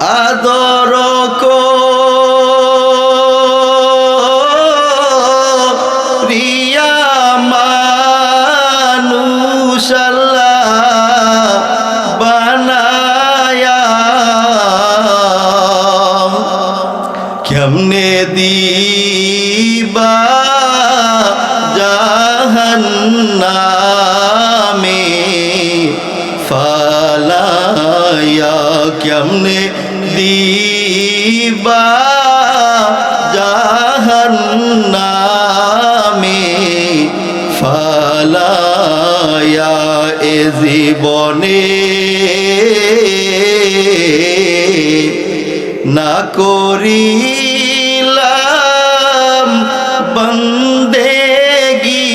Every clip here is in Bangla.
আদর রিয়া মানুষ আল্লাহ বানায়া কেমনে দিবা জাহান্নামে ফালায়া কেমনে দিবা জাহান্নামে ফালায়া এ জীবনে না করিলাম বন্দেগি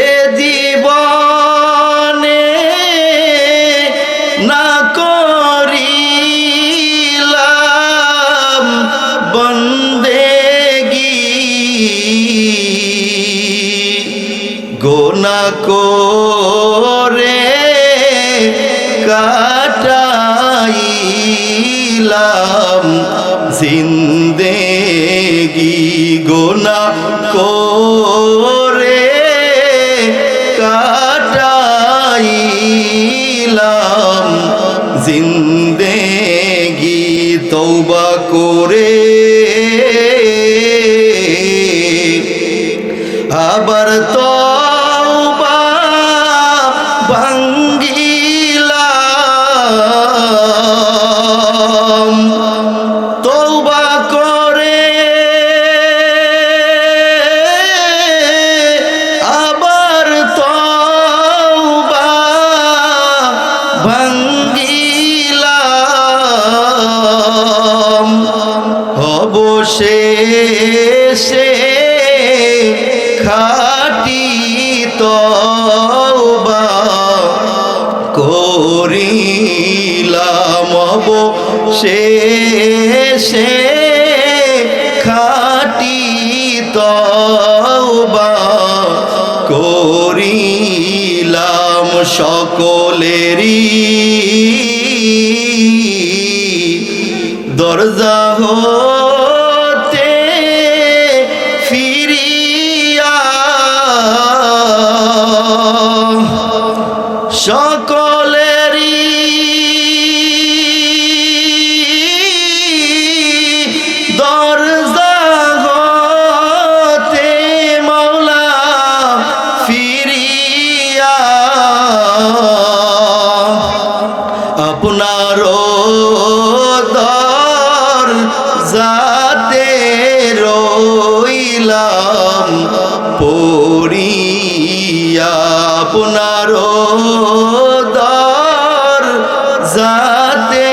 এ জীবনে না করিলাম বন্দেগি গোনা করে কাটাইলাম জিন্দেগি গোনা করে কাটাইলাম জিন্দেগি তওবা করে আবার তওবা ভাঙ্গিলাম তওবা করে আবার তওবা ভাঙ্গিলাম অবশেষে খাটি তওবা করিলাম অবশেষে খাটি তওবা করিলাম সকলেরই দরজা হতে ফিরিয়া সকলেরই দরজা হতে মাওলা ফিরিয়া আপনার দরজাতে রইলাম পড়িয়া আপনার দরজাতে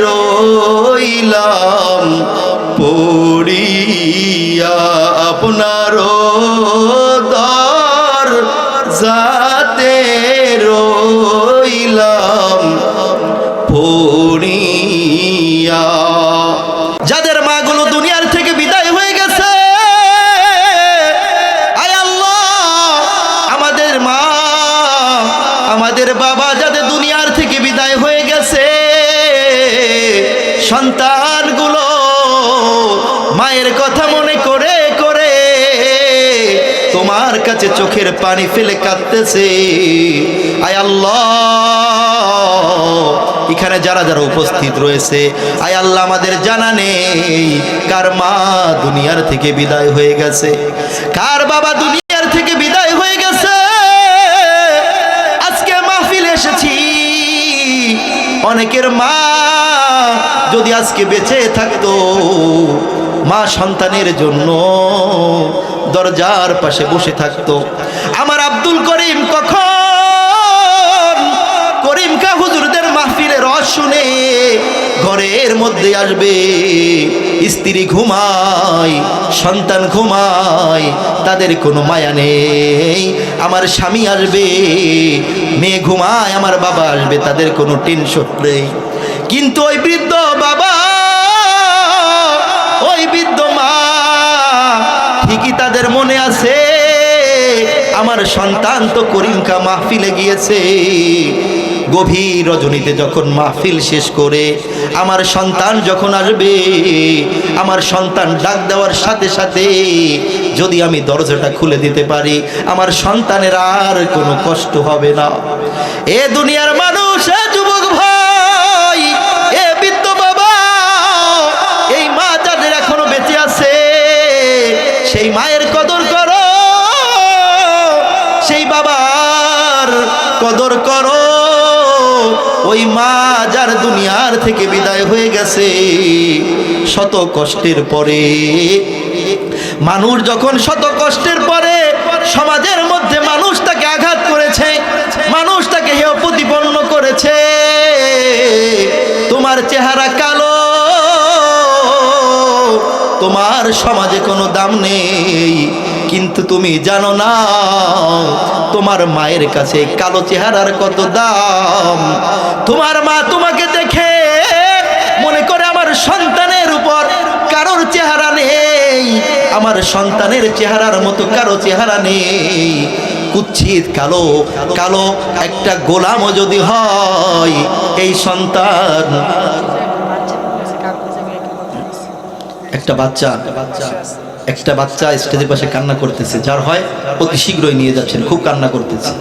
রইলাম পড়িয়া আপনার দরজাতে রইলাম পড়িয়া যাদের মাগুলো দুনিয়ার থেকে বিদায় হয়ে গেছে আয় আল্লাহ আমাদের মা আমাদের বাবা যাদের দুনিয়ার থেকে বিদায় হয়ে গেছে সন্তানগুলো মায়ের কথা মনে করে করে তোমার কাছে চোখের পানি ফেলে কাঁদতেছে আয় আল্লাহ এখানে যারা যারা উপস্থিত রয়েছে আয় আল্লাহ আমাদের জানা নেই কার মা দুনিয়ার থেকে বিদায় হয়ে গেছে কার বাবা দুনিয়ার থেকে বিদায় হয়ে গেছে আজকে মাহফিলে এসেছি অনেকের মা যদি আজকে বেঁচে থাকতো মা সন্তানের জন্য দরজার পাশে বসে থাকতো আমার আব্দুল করিম কখন করিম কা হুজুরদের মাহফিলে রস শুনে ঘরের মধ্যে আসবে স্ত্রী ঘুমায় সন্তান ঘুমায় তাদের কোনো মায়া নেই আমার স্বামী আসবে মেয়ে ঘুমায় আমার বাবা আসবে তাদের কোনো টেনশন নেই কিন্তু ওই বৃদ্ধ বাবা ওই বৃদ্ধ মা ঠিকই তাদের মনে আছে আমার সন্তান তো করিমকা মাহফিলে গিয়েছে। গভীর রজনীতে যখন মাহফিল শেষ করে আমার সন্তান যখন আসবে, আমার সন্তান ডাক দেওয়ার সাথে সাথে যদি আমি দরজাটা খুলে দিতে পারি, আমার সন্তানের আর কোনো কষ্ট হবে না। এ দুনিয়ার মানুষ, এ যুবক ভাই, এ বৃদ্ধ বাবা, এই মা যাদের এখনো বেঁচে আছে সেই মায়ের কদর করো, সেই বাবার কদর করো। ওই মা যার দুনিয়ার থেকে বিদায় হয়ে গেছে শত কষ্টের পরে, মানুষ যখন শত কষ্টের পরে সমাজের মধ্যে মানুষ তাকে আঘাত করেছে, মানুষ তাকে হেয় প্রতিপন্ন করেছে, তোমার চেহারা কালো, তোমার সমাজে কোনো দাম নেই, কিন্তু তুমি জানো না তোমার মায়ের কাছে কালো চেহারার কত দাম। তোমার মা তোমাকে দেখে মনে করে আমার সন্তানের উপর কারোর চেহারা নেই, আমার সন্তানের চেহারার মতো কারো চেহারা নেই। কুচ্ছিত কালো কালো একটা গোলামও যদি হয়, এই সন্তান একটা বাচ্চা স্টেজের পাশে কান্না করতেছে, যার হয় অতি শীঘ্রই নিয়ে যাচ্ছেন, খুব কান্না করতেছে।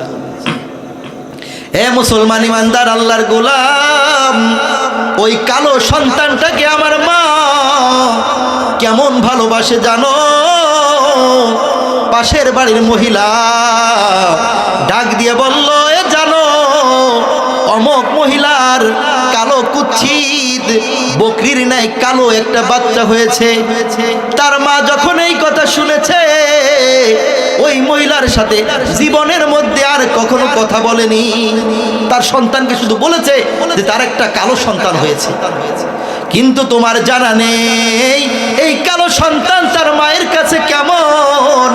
এ মুসলমান ইমানদার আল্লাহর গোলাম, ওই কালো সন্তানটাকে আমার মা কেমন ভালোবাসে জানো? পাশের বাড়ির মহিলা ডাক দিয়ে বলল, এ জানো অমক মহিলার কালো কুচ্ছিত বকরির ন্যায় কালো একটা বাচ্চা হয়েছে। তার মা যখন এই কথা শুনেছে, ওই মহিলার সাথে জীবনের মধ্যে আর কখনো কথা বলেনি, তার সন্তানকে শুধু বলেছে যে তার একটা কালো সন্তান হয়েছে। কিন্তু তোমার জানা নেই এই কালো সন্তান তার মায়ের কাছে কেমন,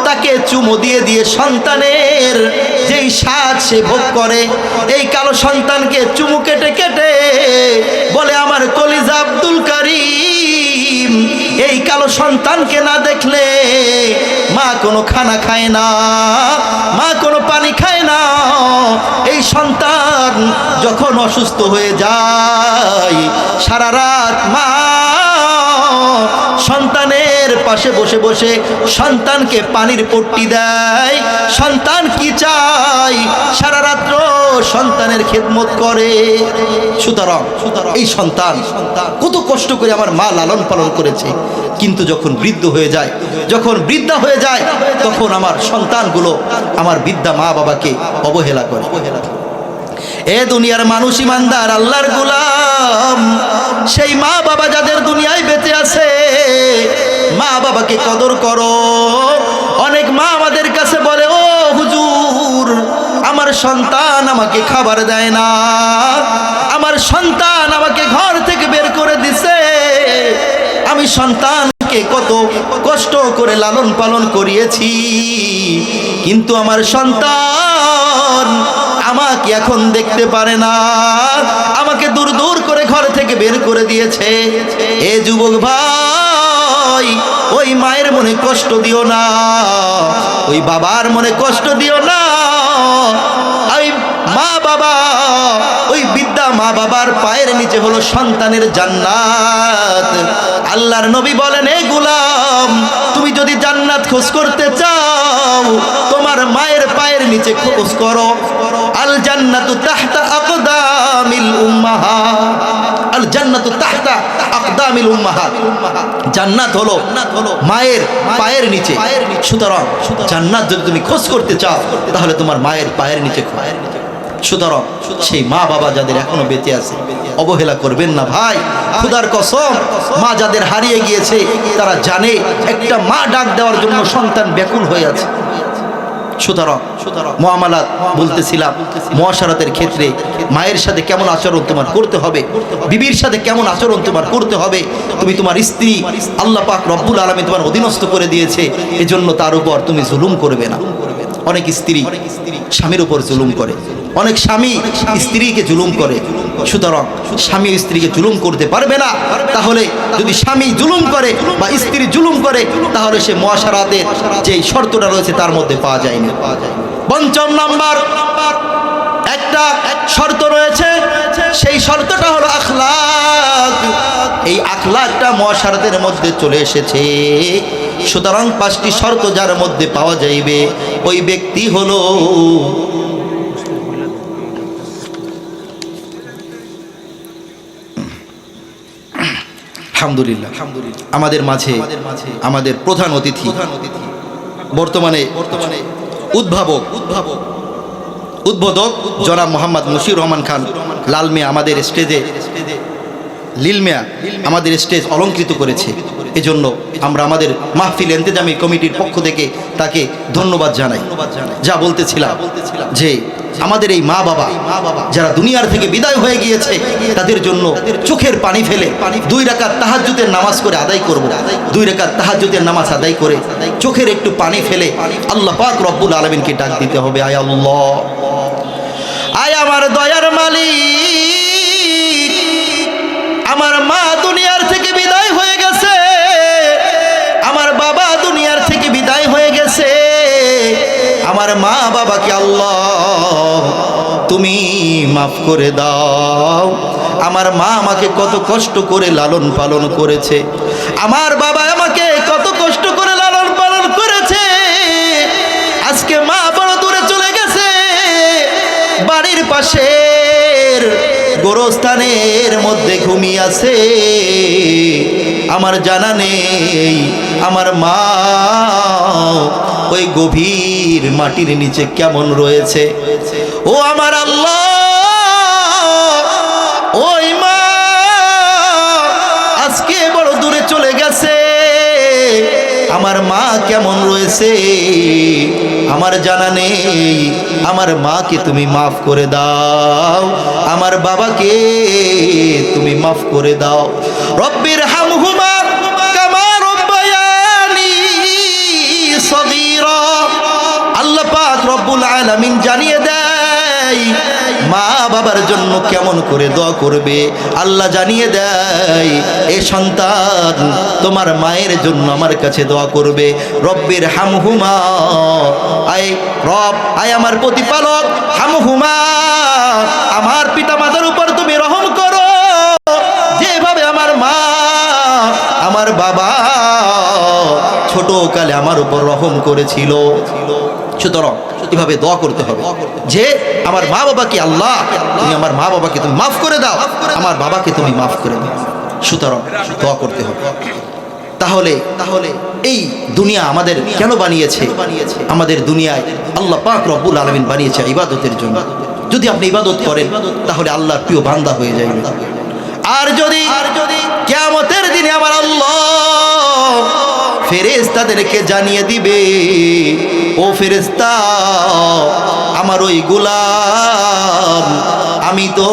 তাকে চুমো দিয়ে দিয়ে সন্তানের যেই স্বাদ সে ভোগ করে, এই কালো সন্তানকে চুমু কেটে কেটে বলে আমার কলিজা আব্দুল কারীম। এই কালো সন্তানকে না দেখলে মা কোনো খানা খায় না, মা কোনো পানি খায় না। এই সন্তান যখন অসুস্থ হয়ে যায়, সারা রাত মা সন্তানের পাশে বসে বসে সন্তানকে পানির পট্টি দেয়। সন্তান কি চায়, সারা রাত্র সন্তানের খেদমত করে। সুতরাং এই সন্তান কত কষ্ট করে আমার মা লালন পালন করেছে, কিন্তু যখন বৃদ্ধ হয়ে যায়, যখন বৃদ্ধা হয়ে যায়, তখন আমার সন্তানগুলো আমার বৃদ্ধা মা বাবাকে অবহেলা করে। এ দুনিয়ার মানুষ ইমানদার আল্লাহর গোলাম, সেই মা বাবা যাদের দুনিয়ায় বেঁচে আছে, মা বাবাকে কদর করো। অনেক মা আমাদের কাছে বলে, ও হুজুর, আমার সন্তান আমাকে খাবার দেয় না, আমার সন্তান আমাকে ঘর থেকে বের করে দিছে, আমি সন্তানকে কত কষ্ট করে লালন পালন করিয়েছি, কিন্তু আমার সন্তান আমাকে এখন দেখতে পারে না, আমাকে দূর দূর করে ঘর থেকে বের করে দিয়েছে। এ যুবক ভাই, ওই মায়ের মনে কষ্ট দিও না, ওই বাবার মনে কষ্ট দিও না। ওই মা বাবা, ওই বিদ্যা মা বাবার পায়ের নিচে হলো সন্তানের জান্নাত। আল্লাহর নবী বলেন, এ গোলাম, তুমি যদি জান্নাত খোঁজ করতে চাও, তোমার মায়ের পায়ের নিচে খোঁজ করো। আল জান্নাতু তাহতা আকদামিল উম্মাহাত, আল জান্নাতু তাহতা আকদামিল উম্মাহাত। জান্নাত হলো মায়ের পায়ের নিচে। সুতরাং জান্নাত যদি তুমি খোঁজ করতে চাও, তাহলে তোমার মায়ের পায়ের নিচে খোঁজ। সুতরাং সেই মা বাবা যাদের এখনো বেঁচে আছে, অবহেলা করবেন না ভাই। খোদার কসম, মা যাদের হারিয়ে গিয়েছে তারা জানে একটা মা ডাক দেওয়ার জন্য সন্তান ব্যাকুল হয়ে আছে। সুতরাং মুআমালাত বলতেছিলাম, মুআশারাতের ক্ষেত্রে মায়ের সাথে কেমন আচরণ তোমার করতে হবে, বিবির সাথে কেমন আচরণ তোমার করতে হবে। তুমি তোমার স্ত্রী আল্লাহ পাক রব্বুল আলামিন তোমার অধীনস্থ করে দিয়েছে, এজন্য তার উপর তুমি জুলুম করবে না। অনেক স্ত্রী স্বামীর উপর জুলুম করে, অনেক স্বামী স্ত্রীকে জুলুম করে, সুতরাং স্বামী স্ত্রীকে জুলুম করতে পারবে না। তাহলে যদি স্বামী জুলুম করে বা স্ত্রী জুলুম করে, তাহলে সে মুআশারাতের যে শর্তটা রয়েছে তার মধ্যে পাওয়া যায়নি। পঞ্চম নাম্বার একটা শর্ত রয়েছে, সেই শর্তটা হলো আখলাক। এই আখলাকটা মুআশারাতের মধ্যে চলে এসেছে। সুতরাং 5টি শর্ত যার মধ্যে পাওয়া যাইবে, ওই ব্যক্তি হলো আলহামদুলিল্লাহ আমাদের মাঝে আমাদের প্রধান অতিথি, বর্তমানে উদ্বোধক জনাব মোহাম্মদ মুশির রহমান খান লাল মিয়া আমাদের স্টেজে, লিল মিয়া আমাদের স্টেজ অলঙ্কৃত করেছে। এজন্য আমরা আমাদের মাহফিল ইন্তেজামি কমিটির পক্ষ থেকে তাকে ধন্যবাদ জানাই। যা বলতেছিলাম যে আমাদের এই মা বাবা যারা দুনিয়ার থেকে বিদায় হয়ে গিয়েছে, তাদের জন্য চোখের পানি ফেলে 2 রাকাত তাহাজ্জুদের নামাজ করে আদায় করব। 2 রাকাত তাহাজ্জুদের নামাজ আদায় করে চোখের একটু পানি ফেলে আল্লাহ পাক রব্বুল আলামিনকে ডাক দিতে হবে, আয় আল্লাহ, আয় আমার দয়ার মালিক, আমার মা দুনিয়ার থেকে বিদায় হয়ে গেছে, আমার বাবা দুনিয়ার থেকে বিদায় হয়ে গেছে, আমার মা বাবাকে আল্লাহ তুমি মাফ করে দাও। আমার মা আমাকে কত কষ্ট করে লালন পালন করেছে, আমার বাবা আমাকে কত কষ্ট করে লালন পালন করেছে। আজকে মা বড় দূরে চলে গেছে, বাড়ির পাশের গোরস্থানের মধ্যে ঘুমিয়ে আছে, আমার জানা নেই আমার মা ওই গভীর মাটির নিচে কেমন রয়েছে। ও আমার আল্লাহ, ওই মা আজকে বড় দূরে চলে গেছে, আমার মা কেমন রয়েছে আমার জানা নেই। আমার মাকে তুমি মাফ করে দাও, আমার বাবাকে তুমি মাফ করে দাও। রব্বির হামহুমা কামা রব্বায়ানি সগীরা। আল্লাহ পাক রব্বুল আলামিন জানিয়ে দেয় মা বাবার জন্য কেমন করে দোয়া করবে। আল্লাহ জানিয়ে দেয় এ সন্তান তোমার মায়ের জন্য আমার কাছে দোয়া করবে। রব্বির হামহুমা, আয় রব, আয় আমার প্রতিপালক, হামহুমা আমার পিতা মাতার উপর তুমি রহম করো, যেভাবে আমার মা আমার বাবা ছোট কালে আমার উপর রহম করেছিল। সুতরাং এভাবে দোয়া করতে হবে যে আমার মা বাবাকে আল্লাহ তুমি আমার মা বাবাকে তুমি মাফ করে দাও, আমার বাবাকে তুমি মাফ করে দাও। সুতরাং দোয়া করতে হবে। তাহলে এই দুনিয়া আমাদের কেন বানিয়েছে? আমাদের দুনিয়ায় আল্লাহ পাক রব্বুল আলামিন বানিয়েছে ইবাদতের জন্য। যদি আপনি ইবাদত করেন তাহলে আল্লাহর প্রিয় বান্দা হয়ে যাবেন। আর যদি কিয়ামতের দিনে আমার আল্লাহ ফেরেশতাদেরকে জানিয়ে দিবে, ও ফেরেশতা আমার ওই গোলাম আমি তো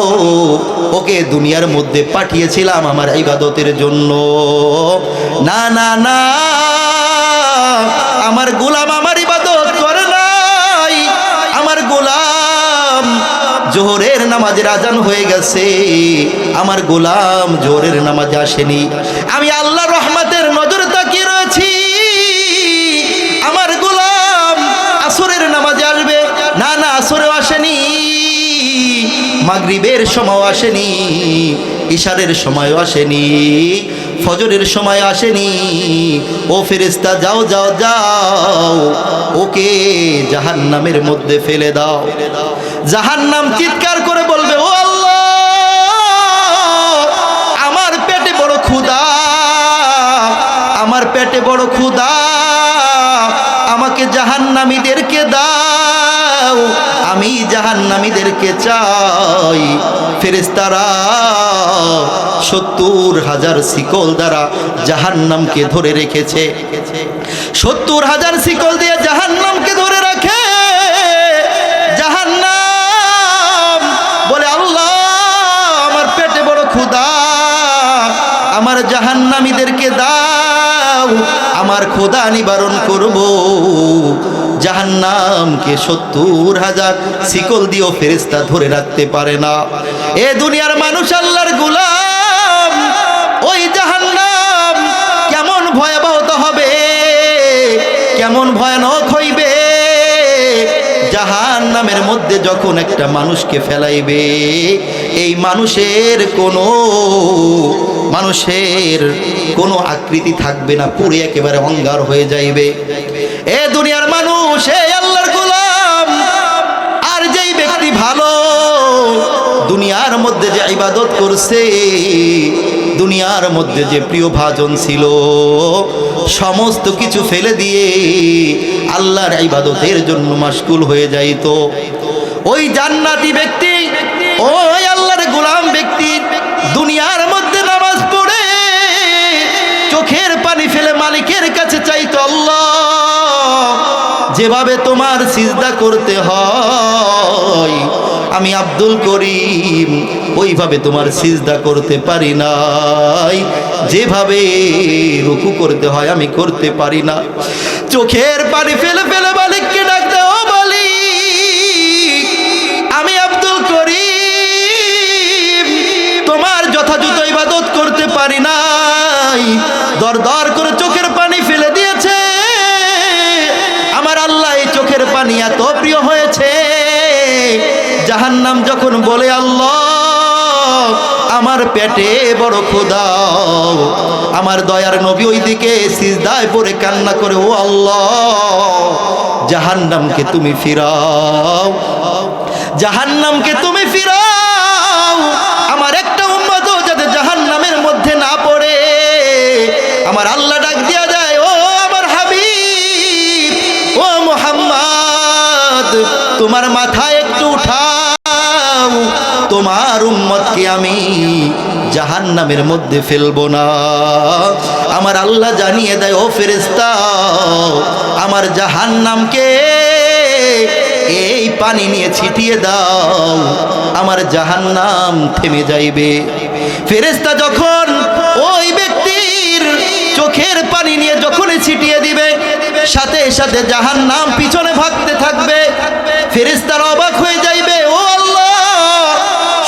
ওকে দুনিয়ার মধ্যে পাঠিয়েছিলাম আমার ইবাদতের জন্য, না না না আমার গোলাম আমার ইবাদত করে নাই, আমার গোলাম জোহরের নামাজের আজান হয়ে গেছে, আমার গোলাম জোহরের নামাজে আসেনি, আমি আল্লাহর রহমতের নজর তাকিয়ে রয়েছি, আমার গোলাম আসরের নামাজে আসবে, না না আসরেও আসেনি, মাগরিবের সময়ও আসেনি, ইশারের সময়ও আসেনি, ফজরের সময় আসেনি। ও ফেরেশতা যাও যাও যাও, ওকে জাহান্নামের মধ্যে ফেলে দাও। জাহান্নাম চিৎকার করে বলবে, ও আল্লাহ আমার পেটে বড় ক্ষুধা, আমার পেটে বড় ক্ষুধা, আমাকে জাহান্নামীদেরকে দাও, আমি জাহান্নামীদেরকে চাই। ফেরেশতারা 70,000 শিকল দ্বারা জাহান্নামকে ধরে রেখেছে, 70,000 শিকল দিয়ে জাহান্নামকে ধরে রাখে। জাহান্নাম বলে, আল্লাহ আমার পেটে বড় ক্ষুধা, আমার জাহান্নামীদেরকে দাও, আমার ক্ষুধা নিবারণ করব। জাহান্নামকে 70,000 শিকল দিয়েও ফেরেশতা ধরে রাখতে পারে না। এ দুনিয়ার মানুষ আল্লাহর গোলাম, ওই জাহান্নাম কেমন ভয়াবহ হবে, কেমন ভয়ানক হইবে। জাহান্নামের মধ্যে যখন একটা মানুষকে ফেলাইবে, এই মানুষের কোনো আকৃতি থাকবে না, পুরো একেবারে অঙ্গার হয়ে যাইবে। এ দুনিয়ার মানুষ, এই আল্লাহর গোলাম, আর যেই ব্যক্তি ভালো দুনিয়ার মধ্যে যে ইবাদত করছে, দুনিয়ার মধ্যে যে প্রিয় ভাজন ছিল, সমস্ত কিছু ফেলে দিয়ে আল্লাহর ইবাদতের জন্য মাশগুল হয়ে যাইত। ওই জান্নাতি ব্যক্তি, ওই আল্লাহর গোলাম ব্যক্তি দুনিয়ার মধ্যে নামাজ পড়ে চোখের পানি ফেলে মালিকের কাছে চাইতো, আল্লাহ যেভাবে তোমার সিজদা করতে হয় আমি আব্দুল করিম ওইভাবে তোমার সিজদা করতে পারি নাই, যেভাবে রুকু করতে হয় আমি করতে পারি না। চোখের পানি ফেলে ফেলে মালিককে ডাকতে, ও মালিক আমি আব্দুল করিম তোমার যথাযথ ইবাদত করতে পারি নাই। দর দর করে চোখের পানি ফেলে দিয়েছে। আমার আল্লাহ এই চোখের পানি এত প্রিয় হয়েছে, জাহান্নাম যখন বলে আল্লাহ আমার পেটে বড় ক্ষুধা, আমার দয়ার নবী ওইদিকে সিজদায় পড়ে কান্না করে, ও আল্লাহ জাহান্নামকে তুমি ফিরাও, জাহান্নামকে তুমি ফিরাও, আমার একটা উম্মতও যাতে জাহান্নামের মধ্যে না পড়ে। আমার আল্লাহ ডাক দিয়া যায়, ও আমার হাবিব, ও মুহাম্মদ তোমার মাথায় একটু উঠাও, তোমার উম্মতকে আমি জাহান্নামের মধ্যে ফেলবো না। আমার আল্লাহ জানিয়ে দেয়, ও ফেরেশতা আমার জাহান্নামকে এই পানি নিয়ে ছিটিয়ে দাও, আমার জাহান্নাম থেমে যাইবে। ফেরেশতা যখন ওই ব্যক্তির চোখের পানি নিয়ে যখন ছিটিয়ে দিবে, সাথে সাথে জাহান্নাম পিছনে ভাগতে থাকবে। ফেরেশতারা অবাক হয়ে যাইবে, ও আল্লাহ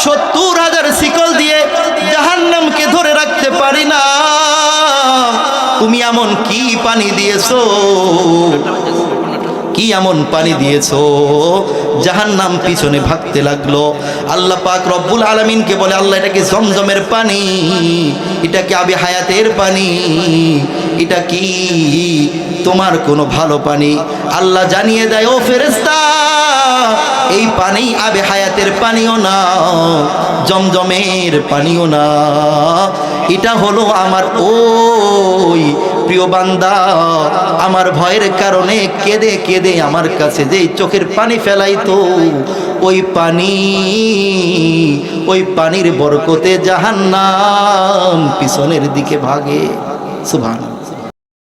70,000 শিকল দিয়ে জাহান্নামকে ধরে রাখতে পারি না, তুমি এমন কি পানি দিয়েছো, কি এমন পানি দিয়েছো, জাহান্নাম পিছনে ভাগতে লাগলো। আল্লাহ পাক রব্বুল আলামিনকে বলে, আল্লাহ এটা কি জমজমের পানি, এটা কি আবে হায়াতের পানি, এটা কি তোমার কোনো ভালো পানি? আল্লাহ জানিয়ে দেয়, ও ফেরেশতা এই পানি আবে হায়াতের পানিও না, জমজমের পানিও না, এটা হলো আমার ওই প্রিয় বান্দা আমার ভয়ের কারণে কেঁদে কেঁদে আমার কাছে যেই চোখের পানি ফেলাইতো, ওই পানির বরকতে জাহান্নাম পিছনের দিকে ভাগে। সুবহানাল্লাহ।